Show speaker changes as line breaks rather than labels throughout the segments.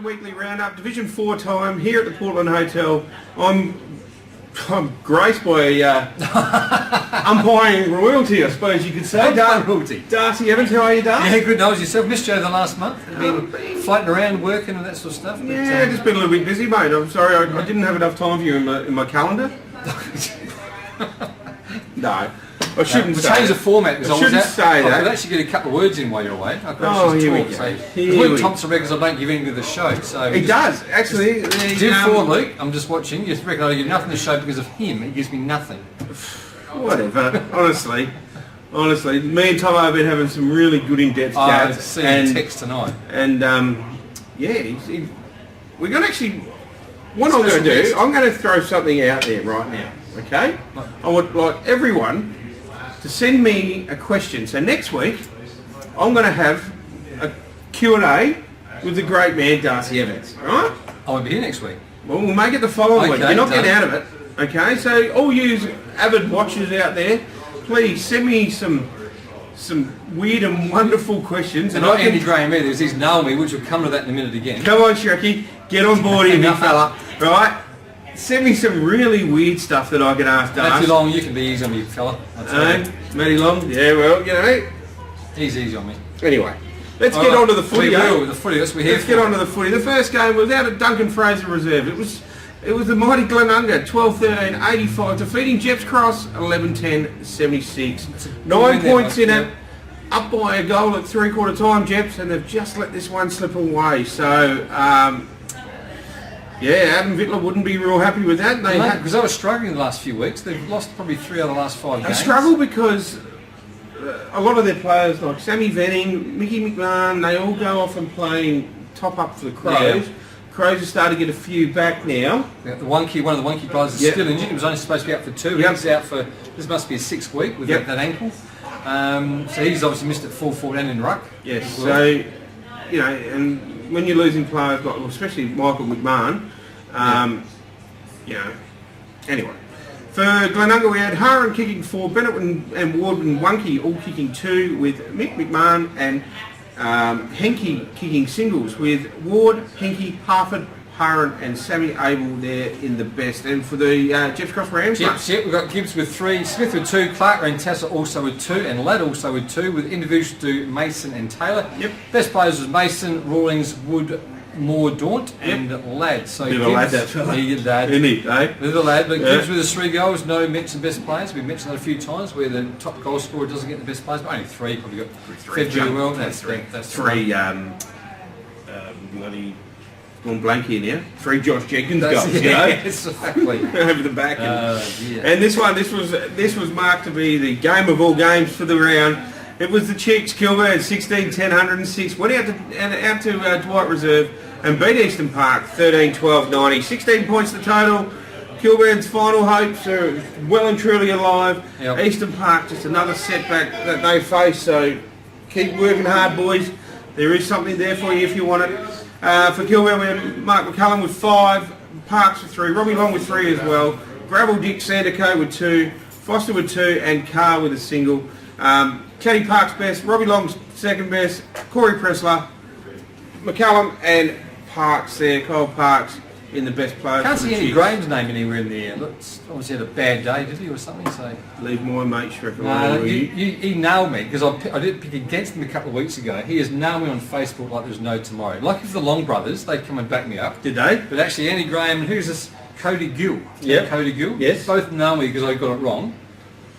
weekly roundup, Division 4 time here at the Portland Hotel. I'm graced by umpiring royalty, I suppose you could say. Darcy Evans, how are you, Darcy?
Yeah, good. Knowles, yourself. Missed you over the last month. Been floating around, working and that sort of stuff. But,
yeah, just been a little bit busy, mate. I'm sorry, I didn't have enough time for you in my calendar. No. I shouldn't say
change the format because I could
that.
actually get a couple of words in while you're away.
Here we go.
Luke Thompson reckons I don't give anything to the show. So
he does, actually.
Luke, I'm just watching. You reckon I give nothing to the show because of him. He gives me nothing.
Whatever, honestly, me and Tomo have been having some really good in-depth chats.
I see a text tonight.
And yeah, we're going to actually, what I'm going to do, I'm going to throw something out there right now, okay? I would like everyone to send me a question. So next week, I'm going to have a Q&A with the great man Darcy Evans, right?
I won't be here next week.
Well, we'll make it the following week. You're not getting out of it, okay? So all you avid watchers out there, please send me some weird and wonderful questions.
And not Andy Graham either, he's Naomi, which will come to that in a minute again.
Come on, Shrekky, get on board here, big fella. Right? Send me some really weird stuff that I can ask Darcy.
Matty Long, you can be easy on me, fella.
Matty Long, yeah, well, you know.
He's easy on me.
Anyway, let's get on to the footy.
The footy, that's what we're here
for. Let's get on to the footy. The first game was out at DUNCAN FRASER Reserve. It was the mighty Glenunga, 12-13, 85, defeating Gepps Cross, 11-10, 76. 9 points in it, up by a goal at three-quarter time, Gepps, and they've just let this one slip away. So, yeah, Adam Vittler wouldn't be real happy with that.
Because they were struggling the last few weeks. They've lost probably 3 out of the last 5 games.
They struggle because a lot of their players, like Sammy Venning, Mickey McMahon, they all go off and playing top up for the Crows. Yeah. Crows are starting to get a few back now.
Yeah, one of the Wonky players is still injured. He was only supposed to be out for 2. He's out for, this must be his 6th week with that ankle. So he's obviously missed it full forward and in ruck.
Yes, so, you know, and when you're losing players, like, especially Michael McMahon, you know, anyway. For Glenunga, we had Haran kicking 4, Bennett and Ward and Wonky all kicking 2, with Mick McMahon and Henke kicking singles, with Ward, Henke, Harford, Haran and Sammy Abel there in the best. And for the Gepps Cross Rams,
we've got Gibbs with 3, Smith with 2, Clark and Tasser also with 2, and Ladd also with 2, with individuals to Mason and Taylor. Best players was Mason, Rawlings, Wood, Moore, Daunt and Ladd. So
bit of a lad, that fella.
He's a lad.
Isn't he, eh?
Bit of a lad, but Gibbs with his 3 goals, no mention best players. We've mentioned that a few times where the top goal scorer doesn't get the best players, but only 3 probably got fed very well. That's 3.
Bloody gone blank here now. 3 Josh Jenkins goals, you know?
Exactly.
Over the back. And this was marked to be the game of all games for the round. It was the Chicks, Kilburn, 16-10, 106. Went out to DWIGHT Reserve and beat Eastern Park, 13-12, 90. 16 points the total. Kilburn's final hopes are well and truly alive. Eastern Park, just another setback that they face. So keep working hard, boys. There is something there for you if you want it. For Kilburn, we had Mark McCullum with 5, Parks with 3, Robbie Long with 3 as well, Gravel Dick Sandico with 2, Foster with 2, and Carr with a single. Teddy Parks best, Robbie Long's second best, Corey Pressler, McCullum and Parks there, Kyle Parks in the best players.
Can't see any Graham's name anywhere in there. Looks obviously had a bad day, did he, or something? So
leave my mate Shrek alone.
No, he nailed me because I did pick against him a couple of weeks ago. He has nailed me on Facebook like there's no tomorrow. Lucky for the Long brothers, they come and back me up.
Did they?
But actually, Andy Graham and who's this? Cody Gill.
Yeah.
Cody Gill.
Yes.
Both nailed me because I got it wrong.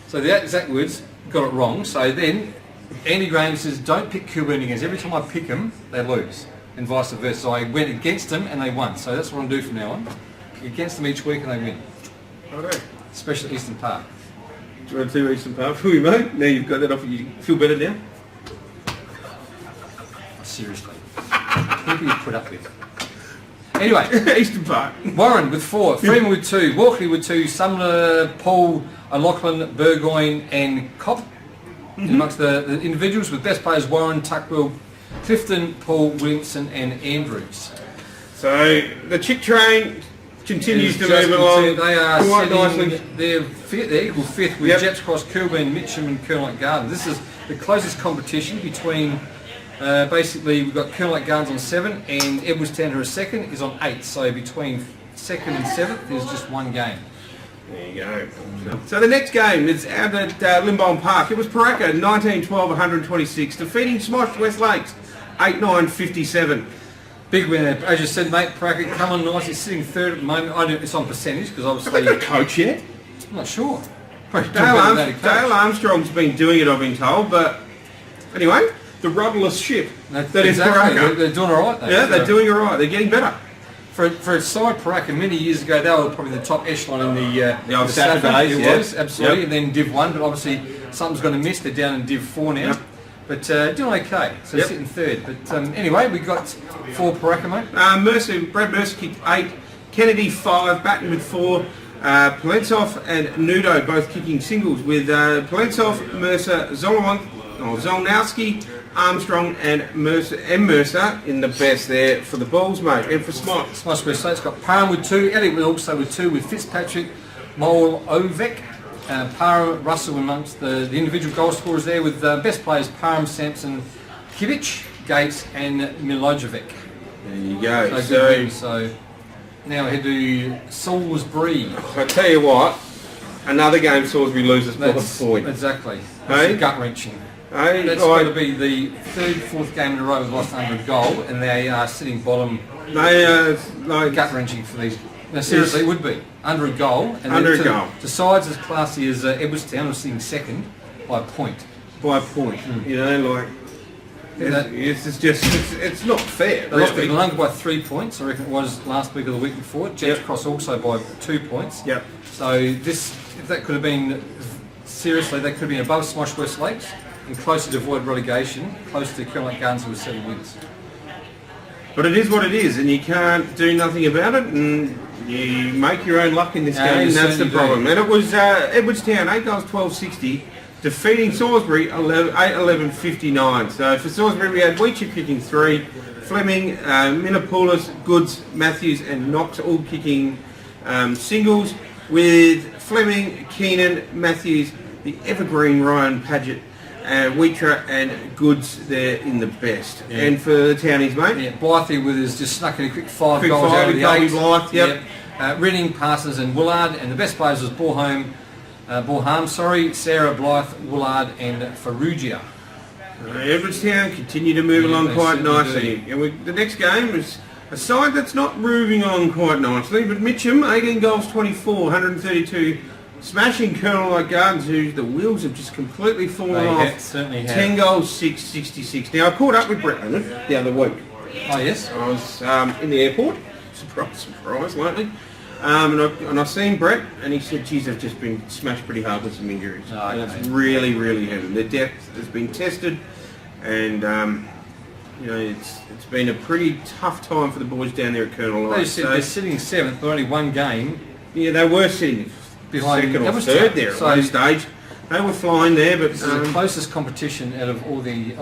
So the exact words, got it wrong. So then Andy Graham says, don't pick Kilburn against. Every time I pick them, they lose. And vice versa. So I went against them and they won. So that's what I'm doing from now on. Against them each week and they win.
Okay.
Especially Eastern Park.
Do you want to do Eastern Park for me, mate? Now you've got that off, you feel better now?
Seriously. Who do you put up with? Anyway.
Eastern Park.
Warren with 4, Freeman with 2, Walkley with 2, Sumner, Paul, O'Loughlin, Burgoyne and Cobb. Amongst the individuals with best players Warren, Tuckwell, Clifton, Paul, Williamson and Andrews.
So the Chick train continues to move along.
They are
quite nicely.
They're equal 5th with Gepps Cross, Kilburn, Mitcham and Colonel Garden. This is the closest competition between Basically, we've got Colonel Gardens on 7 and Edwardstown, who are second, is on 8. So between 2nd and 7th, there's just one game.
There you go. So the next game is out at LINDBLOM Park. It was Pooraka 19-12-126, defeating SMOSH West Lakes 8-9-57.
Big winner, as you said, mate. Pooraka come on nice. He's sitting third at the moment. I don't. It's on percentage because obviously.
Have they got a coach yet?
I'm not sure.
Dale Armstrong's been doing it, I've been told, but anyway, the rudderless ship that is Pooraka.
They're doing all right, though.
Yeah, they're doing all right. They're getting better.
For a side Pooraka, many years ago, they were probably the top echelon in the
old Saturdays.
It was, absolutely. Yep. And then Div 1, but obviously something's going to miss. They're down in Div 4 now. Yep. But doing okay, so sitting third. But anyway, we got 4 Pooraka, mate.
Brad Mercer kicked 8, Kennedy 5, Batten with 4, Polensov and Nudo both kicking singles with Polensov, Mercer, Zolnowski, Armstrong and Mercer in the best there for the Bulls, mate. And for SMOSH
West Lakes got Parham with 2, Elliot also with 2 with Fitzpatrick, Mole-Ovek. Parham, Russell amongst the individual goal scorers there with best players Parham, Sampson, Kivic, Gates and Milojevic.
There you go.
So now we head to Salisbury.
I tell you what, another game Salisbury loses by a point.
Exactly.
Hey?
Gut-wrenching.
Hey?
That's going to be the 3rd, 4th game in a row we've lost under a goal, and they are sitting bottom. Gut-wrenching for these. No, seriously, it would be. Under a goal. And
under a goal.
The sides as classy as Edwardstown are sitting 2nd by a point.
By a point. You know, like... It's not fair.
They lost to Glenunga by 3 points, I reckon it was last week or the week before. Gepps Cross also by 2 points.
Yep.
So if that could have been, seriously, they could have been above SMOSH West Lakes and closer to avoid relegation, close to Colonel Gardens with 7 wins.
But it is what it is, and you can't do nothing about it, and you make your own luck in this game, and that's the problem. And it was Edwardstown, 8 goals, 12-60, defeating Salisbury 8-11-59. So for Salisbury we had Weecher kicking 3, Fleming, Minapoulos, Goods, Matthews and Knox all kicking singles, with Fleming, Keenan, Matthews, the evergreen Ryan Paget, Weecher and Goods there in the best. Yeah. And for the Townies, mate?
Yeah, Blythe with his just snuck in a quick 5 goals out of the 8.
Blythe, yep.
Reading, Parsons and Woolard, and the best players was Borham, Sarah, Blythe, Woolard and Ferrugia.
Edwardstown continue to move along quite nicely. And the next game is a side that's not moving on quite nicely, but Mitcham, 18 goals, 24, 132, smashing Colonel Gardens, who the wheels have just completely fallen off.
Certainly have.
10 goals, 6, 66. Now, I caught up with Brett Leonard the other week.
Oh, yes?
I was in the airport, surprise, lately. And I seen Brett, and he said, geez, they've just been smashed pretty hard with some injuries.
Oh, okay.
And it's really, really hurt them. Their depth has been tested, and you know, it's been a pretty tough time for the boys down there at Colonel Light.
They're sitting 7th, but only 1 game.
Yeah, they were sitting
behind
2nd or 3rd there at one stage. They were flying there, but
this is the closest competition out of all the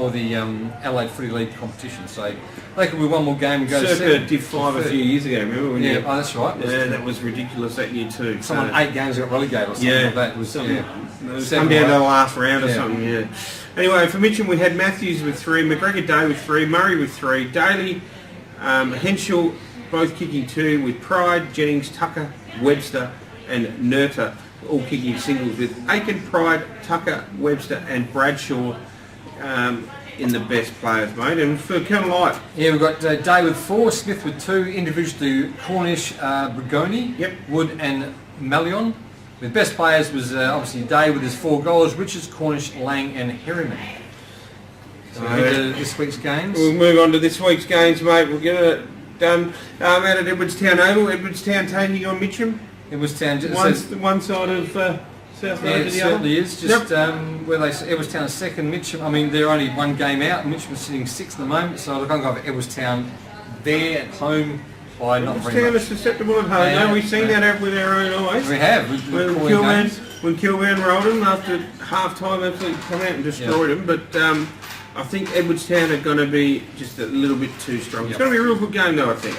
Adelaide Footy League competitions. So they could win one more game and go to 7th.
Div 5 a few years ago, remember? When
that's right.
Yeah, that was ridiculous that year too.
Someone 8 games got relegated or something like that. It was
come down to the last round or something, yeah. Anyway, for Mitcham we had Matthews with 3, McGregor Day with 3, Murray with 3, Daly, Henschel both kicking 2 with Pride, Jennings, Tucker, Webster and Nerter all kicking singles, with Aiken, Pride, Tucker, Webster and Bradshaw in the best players, mate. And for Colonel Light,
we've got Day with 4, Smith with 2, individually Cornish, Brigoni, Wood and Malion. The best players was obviously Day with his 4 goals, Richards, Cornish, Lang and Herriman. So this week's games.
We'll move on to this week's games, mate. We'll get it done. Out at Edwardstown Oval, Edwardstown taking on Mitcham.
Edwardstown,
one side of South Road to the other.
It certainly is. Just where Edwardstown is 2nd, Mitcham. I mean, they're only 1 game out. Mitcham is sitting 6th at the moment. So I'm going to go for Edwardstown there at home by not very much.
Edwardstown is susceptible at home. Yeah, we've seen that with our own eyes.
We have.
When Kilburn rolled them after half time, absolutely come out and destroyed them. But I think Edwardstown are going to be just a little bit too strong. It's going to be a real good game, though, I think.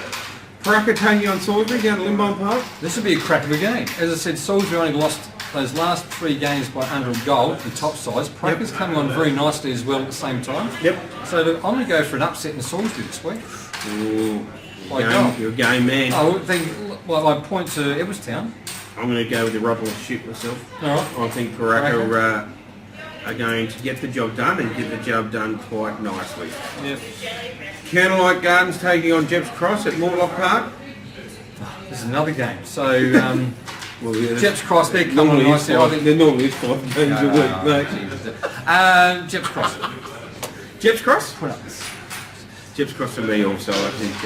Pooraka taking on Salisbury down at LINDBLOM Park.
This will be a crack of a game. As I said, Salisbury only lost those last 3 games by under a goal, the top sides. Pooraka's coming on very nicely as well at the same time.
Yep.
So look, I'm going to go for an upset in Salisbury this week.
Ooh,
By
you're a game man.
I point to Edwardstown.
I'm going to go with the rubble of shit myself.
All right.
I think Pooraka are going to get the job done and get the job done quite nicely.
Yep.
Light Gardens taking on Gepps Cross at LINDBLOM Park.
This is another game. So
Well, yeah,
Gepps Cross, they're coming on nicely.
They're normally 5 games a week, mate.
Gepps Cross.
Gepps Cross?
Put up.
Gepps Cross for me also. I think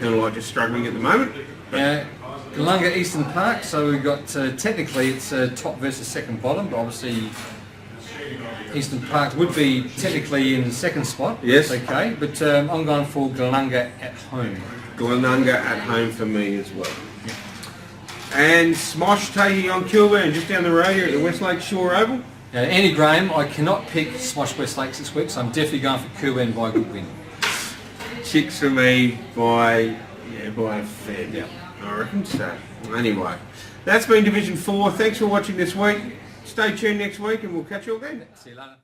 Light just struggling at the moment.
Glenunga Eastern Park, so we've got, technically it's top versus second bottom, but obviously Eastern Park would be technically in the second spot.
Yes.
Okay, but I'm going for Glenunga at home.
Glenunga at home for me as well. Yeah. And SMOSH taking on Kilburn just down the road here at the Westlake Shore Oval.
Andy Graham, I cannot pick SMOSH West Lakes this week, so I'm definitely going for Kilburn by a good win.
Chicks for me by a fair bit. I reckon so. Anyway, that's been Division 4. Thanks for watching this week. Stay tuned next week and we'll catch you again.
See you later.